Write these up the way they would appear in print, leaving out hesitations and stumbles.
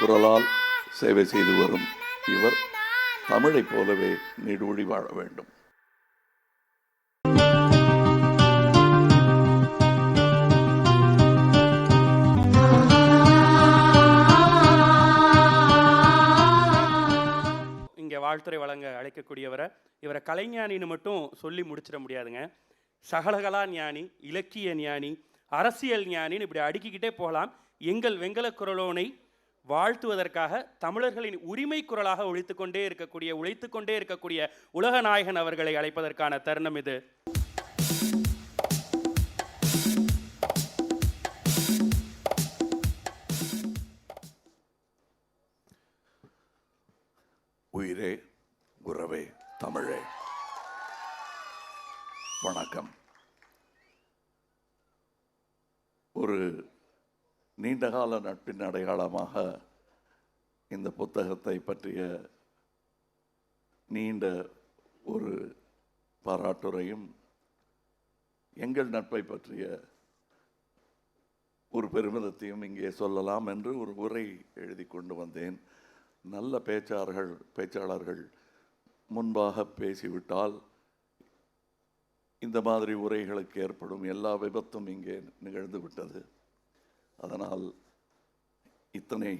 குரலால் சேவை செய்து வரும் இவர் தமிழைப் போலவே நீடூழி வாழ வேண்டும். இங்கே வாழ்த்துறை வழங்க அழைக்கக்கூடியவரை இவரை கலைஞானின்னு மட்டும் சொல்லி முடிச்சிட முடியாதுங்க. சகலகலா ஞானி, இலக்கிய ஞானி, அரசியல் ஞானின்னு இப்படி அடுக்கிக்கிட்டே போகலாம். எங்கள் வெங்கல குரலோனை வாழ்த்துவதற்காக தமிழர்களின் உரிமை குரலாக உழைத்துக்கொண்டே இருக்கக்கூடிய உலக நாயகன் அவர்களை அழைப்பதற்கான தருணம் இது. உயிரே உறவே தமிழே, வணக்கம். ஒரு நீண்டகால நட்பின் அடையாளமாக இந்த புத்தகத்தை பற்றிய நீண்ட ஒரு பாராட்டுரையும் எங்கள் நட்பை பற்றிய ஒரு பெருமிதத்தையும் இங்கே சொல்லலாம் என்று ஒரு உரை எழுதி கொண்டு வந்தேன். நல்ல பேச்சாளர்கள் முன்பாக பேசிவிட்டால் இந்த மாதிரி உரைகளுக்கு ஏற்படும் எல்லா விபத்தும் இங்கே நிகழ்ந்து விட்டது. அதனால் இத்தனை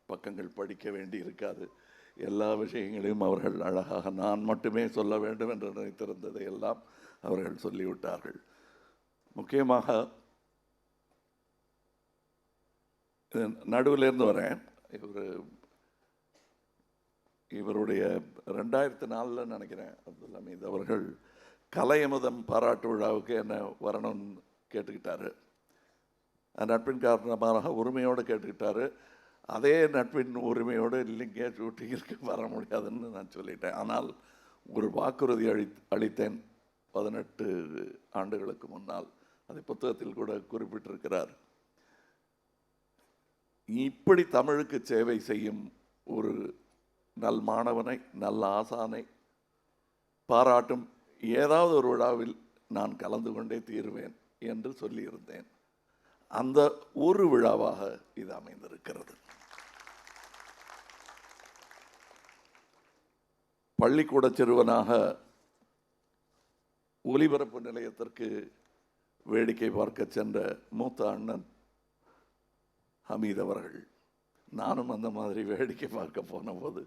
பக்கங்கள் படிக்க வேண்டி இருக்காது. எல்லா விஷயங்களையும் அவர்கள் அழகாக நான் மட்டுமே சொல்ல வேண்டும் என்று நினைத்திருந்ததை எல்லாம் அவர்கள் சொல்லிவிட்டார்கள். முக்கியமாக நடுவிலேருந்து வரேன். இவருடைய 2004 நினைக்கிறேன் அப்துல் ஹமீத் அவர்கள் கலையமுதம் பாராட்டு விழாவுக்கு என்ன வரணும்னு கேட்டுக்கிட்டாரு. நட்பின் காரணமாக உரிமையோடு கேட்டுக்கிட்டாரு. அதே நட்பின் உரிமையோடு இல்லைங்க ஷூட்டிங்கிற்கு வர முடியாதுன்னு நான் சொல்லிட்டேன். ஆனால் ஒரு வாக்குறுதி அளித்தேன் 18 ஆண்டுகளுக்கு முன்னால். அதை புத்தகத்தில் கூட குறிப்பிட்டிருக்கிறார். இப்படி தமிழுக்கு சேவை செய்யும் ஒரு நல் மாணவனை, நல்ல ஆசானை பாராட்டும் ஏதாவது ஒரு விழாவில் நான் கலந்து கொண்டே தீருவேன் என்று சொல்லியிருந்தேன். அந்த ஒரு விழாவாக இது அமைந்திருக்கிறது. பள்ளிக்கூட சிறுவனாக ஒலிபரப்பு நிலையத்திற்கு வேடிக்கை பார்க்க சென்ற மூத்த அண்ணன் ஹமீத் அவர்கள், நானும் அந்த மாதிரி வேடிக்கை பார்க்க போன போது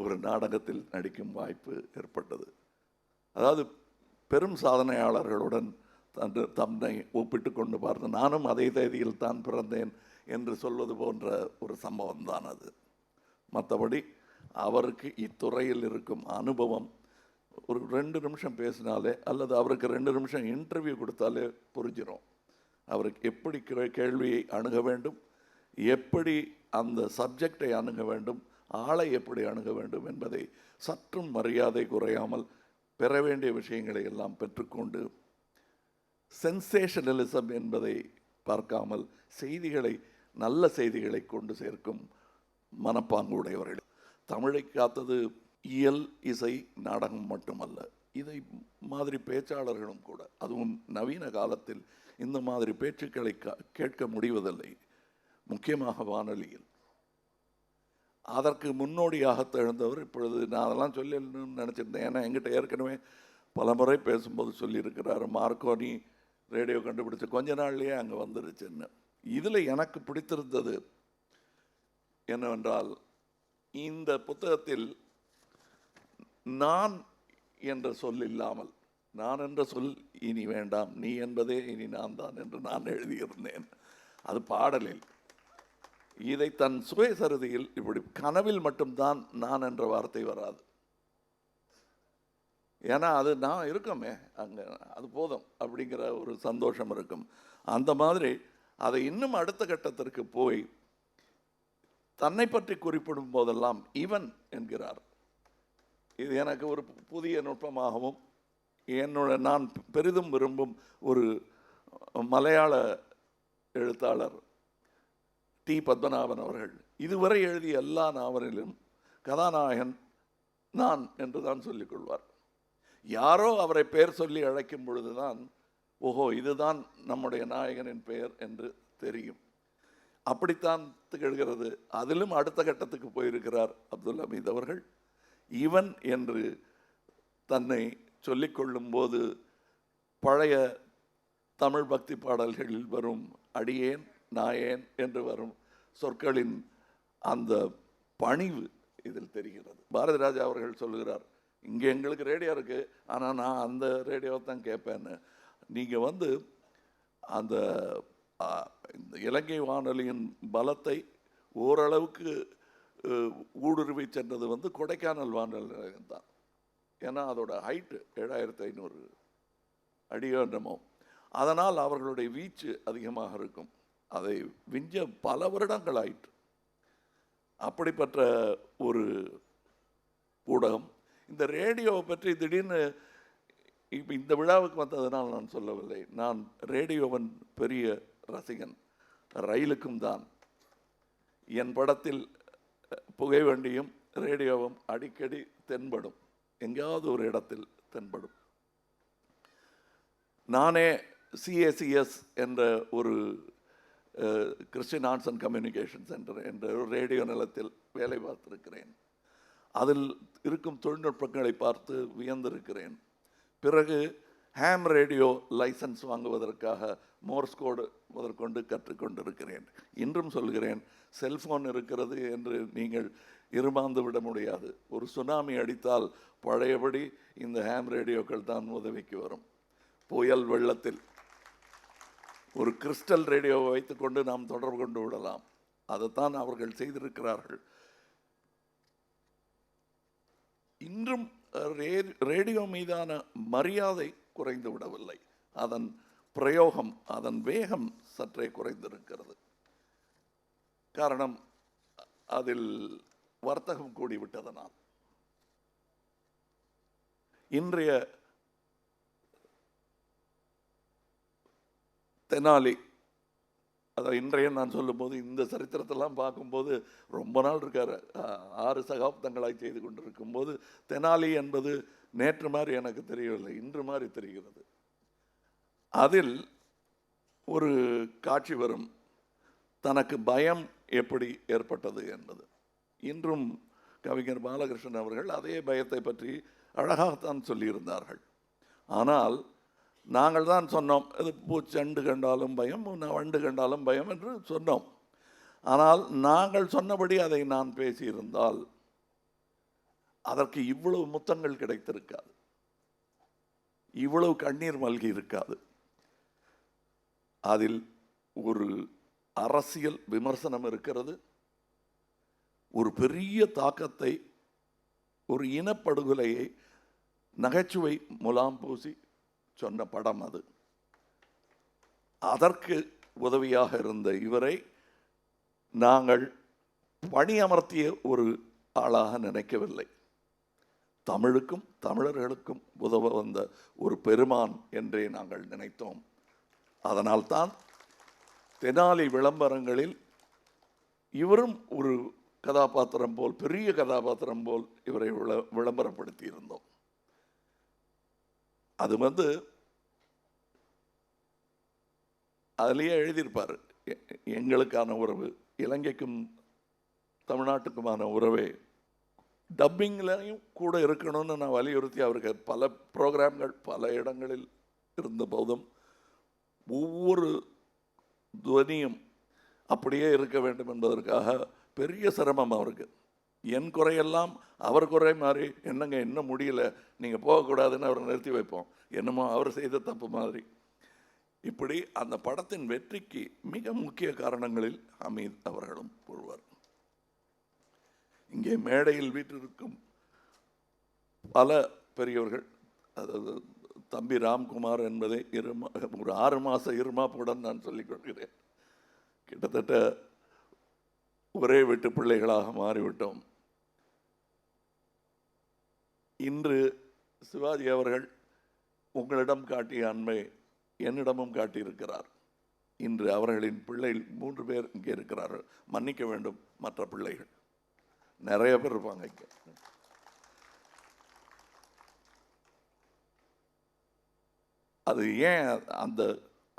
ஒரு நாடகத்தில் நடிக்கும் வாய்ப்பு ஏற்பட்டது. அதாவது பெரும் சாதனையாளர்களுடன் தன்னை ஒப்பிட்டு கொண்டு பார்த்து நானும் அதே தேதியில் தான் பிறந்தேன் என்று சொல்வது போன்ற ஒரு சம்பவம் தான் அது. மற்றபடி அவருக்கு இத்துறையில் இருக்கும் அனுபவம் ஒரு 2 நிமிஷம் பேசினாலே அல்லது அவருக்கு 2 நிமிஷம் இன்டர்வியூ கொடுத்தாலே புரிஞ்சிடும். அவருக்கு எப்படி கேள்வியை அணுக வேண்டும், எப்படி அந்த சப்ஜெக்டை அணுக வேண்டும், ஆளை எப்படி அணுக வேண்டும் என்பதை சற்றும் மரியாதை குறையாமல் பெற வேண்டிய விஷயங்களை எல்லாம் பெற்றுக்கொண்டு சென்சேஷனலிசம் என்பதை பார்க்காமல் செய்திகளை, நல்ல செய்திகளை கொண்டு சேர்க்கும் மனப்பாங்கு உடையவர்கள். தமிழை காத்தது இயல், இசை, நாடகம் மட்டுமல்ல, இதை மாதிரி பேச்சாளர்களும் கூட. அதுவும் நவீன காலத்தில் இந்த மாதிரி பேச்சுக்களை கேட்க முடிவதில்லை, முக்கியமாக வானொலியில். அதற்கு முன்னோடியாக திகழ்ந்தவர் இப்பொழுது நான் அதெல்லாம் சொல்லணும்னு நினச்சிருந்தேன். ஏன்னா என்கிட்ட ஏற்கனவே பல முறை பேசும்போது சொல்லியிருக்கிறார், மார்க்கோனி ரேடியோ கண்டுபிடிச்ச கொஞ்ச நாள்லேயே அங்கே வந்துருச்சுன்னு. இதில் எனக்கு பிடித்திருந்தது என்னவென்றால், இந்த புத்தகத்தில் நான் என்ற சொல் இல்லாமல், நான் என்ற சொல் இனி வேண்டாம், நீ என்பதே இனி நான் தான் என்று நான் எழுதியிருந்தேன். அது பாடலில். இதை தன் சுயசரிதையில் இப்படி கனவில் மட்டும்தான் நான் என்ற வார்த்தை வராது. ஏன்னா அது நான் இருக்கோமே அங்கே, அது போதும் அப்படிங்கிற ஒரு சந்தோஷம் இருக்கும். அந்த மாதிரி அதை இன்னும் அடுத்த கட்டத்திற்கு போய் தன்னை பற்றி குறிப்பிடும் போதெல்லாம் இவன் என்கிறார். இது எனக்கு ஒரு புதிய நுட்பமாகவும் நான் பெரிதும் விரும்பும் ஒரு மலையாள எழுத்தாளர் டி. பத்மநாபன் அவர்கள் இதுவரை எழுதிய எல்லா நாவலிலும் கதாநாயகன் நான் என்று தான் சொல்லிக்கொள்வார். யாரோ அவரை பெயர் சொல்லி அழைக்கும் பொழுதுதான் ஓஹோ இதுதான் நம்முடைய நாயகனின் பெயர் என்று தெரியும். அப்படித்தான் திகழ்கிறது. அதிலும் அடுத்த கட்டத்துக்கு போயிருக்கிறார் அப்துல் ஹமீத் அவர்கள். இவன் என்று தன்னை சொல்லிக்கொள்ளும் போது பழைய தமிழ் பக்தி பாடல்களில் வரும் அடியேன் நாயேன் என்று வரும் சொற்களின் அந்த பணிவு இதில் தெரிகிறது. பாரதி ராஜா அவர்கள் சொல்லுகிறார், இங்கே எங்களுக்கு ரேடியோ இருக்குது, ஆனால் நான் அந்த ரேடியோவை தான் கேட்பேன்னு. நீங்கள் அந்த இந்த இலங்கை வானொலியின் பலத்தை ஓரளவுக்கு ஊடுருவி சென்றது கொடைக்கானல் வானொலி நிலையம் தான். ஏன்னா அதோட ஹைட்டு 7500 அடியோ என்னமோ. அதனால் அவர்களுடைய வீச்சு அதிகமாக இருக்கும். அதை விஞ்ச பல வருடங்கள் ஆயிற்று. அப்படிப்பட்ட ஒரு ஊடகம். இந்த ரேடியோவை பற்றி திடீர்னு இப்போ இந்த விழாவுக்கு வந்ததனால் நான் சொல்லவில்லை. நான் ரேடியோவன் பெரிய ரசிகன், ரயிலுக்கும் தான். என் படத்தில் புகை வண்டியும் ரேடியோவும் அடிக்கடி தென்படும், எங்கேயாவது ஒரு இடத்தில் தென்படும். நானே CACS என்ற ஒரு Christian arts and communication centre என்ற ஒரு ரேடியோ நிலையத்தில் வேலை பார்த்திருக்கிறேன். அதில் இருக்கும் தொழில்நுட்பங்களை பார்த்து வியந்திருக்கிறேன். பிறகு ஹேம் ரேடியோ லைசன்ஸ் வாங்குவதற்காக மோர்ஸ் கோடு முதற்கொண்டு கற்றுக்கொண்டிருக்கிறேன். இன்றும் சொல்கிறேன், செல்ஃபோன் இருக்கிறது என்று நீங்கள் இருமாந்து விட முடியாது. ஒரு சுனாமி அடித்தால் பழையபடி இந்த ஹேம் ரேடியோக்கள் தான் உதவிக்கு வரும். புயல் வெள்ளத்தில் ஒரு கிறிஸ்டல் ரேடியோவை வைத்துக்கொண்டு நாம் தொடர்பு கொண்டு விடலாம். அதைத்தான் அவர்கள் செய்திருக்கிறார்கள். இன்றும் ரேடியோ மீதான மரியாதை குறைந்து விடவில்லை. அதன் பிரயோகம், அதன் வேகம் சற்றே குறைந்திருக்கிறது. காரணம், அதில் வர்த்தகம் கூடிவிட்டதனால். இன்றைய தெனாலி, அதை இன்றைய நான் சொல்லும்போது இந்த சரித்திரத்தெல்லாம் பார்க்கும்போது ரொம்ப நாள் இருக்கார். 6 சகாப்தங்களாய் செய்து கொண்டிருக்கும் போது தெனாலி என்பது நேற்று மாதிரி எனக்கு தெரியவில்லை, இன்று மாதிரி தெரிகிறது. அதில் ஒரு காட்சி வரும், தனக்கு பயம் எப்படி ஏற்பட்டது என்பது. இன்றும் கவிஞர் பாலகிருஷ்ணன் அவர்கள் அதே பயத்தை பற்றி அழகாகத்தான் சொல்லியிருந்தார்கள். ஆனால் நாங்கள் தான் சொன்னோம், இது பூச்செண்டு கண்டாலும் பயம், வண்டு கண்டாலும் பயம் என்று சொன்னோம். ஆனால் நாங்கள் சொன்னபடி அதை நான் பேசியிருந்தால் அதற்கு இவ்வளவு முத்தங்கள் கிடைத்திருக்காது, இவ்வளவு கண்ணீர் மல்கி இருக்காது. அதில் ஒரு அரசியல் விமர்சனம் இருக்கிறது, ஒரு பெரிய தாக்கத்தை, ஒரு இனப்படுகொலையை நகைச்சுவை முலாம் பூசி சொன்ன படம் அது. அதற்கு உதவியாக இருந்த இவரை நாங்கள் பணியமர்த்திய ஒரு ஆளாக நினைக்கவில்லை. தமிழுக்கும் தமிழர்களுக்கும் உதவ வந்த ஒரு பெருமான் என்றே நாங்கள் நினைத்தோம். அதனால்தான் தெனாலி விளம்பரங்களில் இவரும் ஒரு கதாபாத்திரம் போல், பெரிய கதாபாத்திரம் போல் இவரை விளம்பரப்படுத்தி இருந்தோம். அது அதிலேயே எழுதியிருப்பார், எங்களுக்கான உறவு, இலங்கைக்கும் தமிழ்நாட்டுக்குமான உறவே டப்பிங்லையும் கூட இருக்கணும்னு நான் வலியுறுத்தி அவருக்கு பல ப்ரோக்ராம்கள் பல இடங்களில் இருந்த போதும் ஒவ்வொரு துவனியும் அப்படியே இருக்க வேண்டும் என்பதற்காக பெரிய சிரமம் அவருக்கு. என் குறையெல்லாம் அவர் குறை மாதிரி, என்னங்க இன்னும் முடியல, நீங்கள் போகக்கூடாதுன்னு அவரை நிறுத்தி வைப்போம், என்னமோ அவர் செய்த தப்பு மாதிரி. இப்படி அந்த படத்தின் வெற்றிக்கு மிக முக்கிய காரணங்களில் ஹமீத் அவர்களும் ஒருவர். இங்கே மேடையில் வீட்டிற்கும் பல பெரியவர்கள், அதாவது தம்பி ராம்குமார் என்பதை ஒரு 6 மாத இருமாப்புடன் நான் சொல்லிக் கொள்கிறேன். கிட்டத்தட்ட ஒரே வீட்டு பிள்ளைகளாக மாறிவிட்டோம். இன்று சிவாஜி அவர்கள் உங்களிடம் காட்டிய அன்பை என்னிடமும் காட்டியிருக்கிறார். இன்று அவர்களின் பிள்ளை 3 பேர் இங்கே இருக்கிறார்கள். மன்னிக்க வேண்டும், மற்ற பிள்ளைகள் நிறைய பேர் இருப்பாங்க இங்கே. அது ஏன் அந்த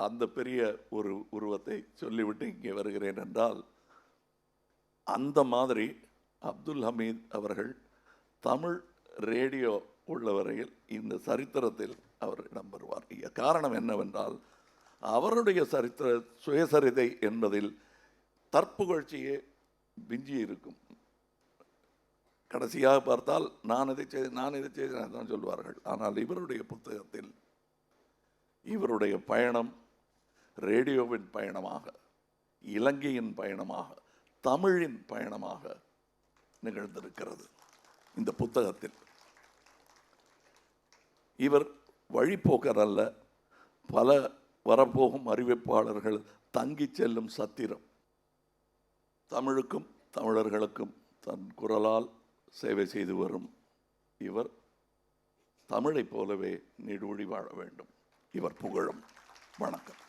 அந்த பெரிய ஒரு உருவத்தை சொல்லிவிட்டு இங்கே வருகிறேன் என்றால், அந்த மாதிரி அப்துல் ஹமீத் அவர்கள் தமிழ் ரேடியோ உள்ள வரையில் இந்த சரித்திரத்தில் அவர் இடம்பெறுவார். காரணம் என்னவென்றால், அவருடைய சுயசரிதை என்பதில் தற்புகழ்ச்சியே விஞ்சி இருக்கும். கடைசியாக பார்த்தால் நான் இதை செய்தேன் தான் சொல்வார்கள். ஆனால் இவருடைய புத்தகத்தில் இவருடைய பயணம் ரேடியோவின் பயணமாக, இலங்கையின் பயணமாக, தமிழின் பயணமாக நிகழ்ந்திருக்கிறது. இந்த புத்தகத்தில் இவர் வழிபோக்கர் அல்ல, பல வரப்போகும் அறிவிப்பாளர்கள் தங்கி செல்லும் சத்திரம். தமிழுக்கும் தமிழர்களுக்கும் தன் குரலால் சேவை செய்து வரும் இவர் தமிழைப் போலவே நீடூழி வாழ வேண்டும். இவர் புகழும். வணக்கம்.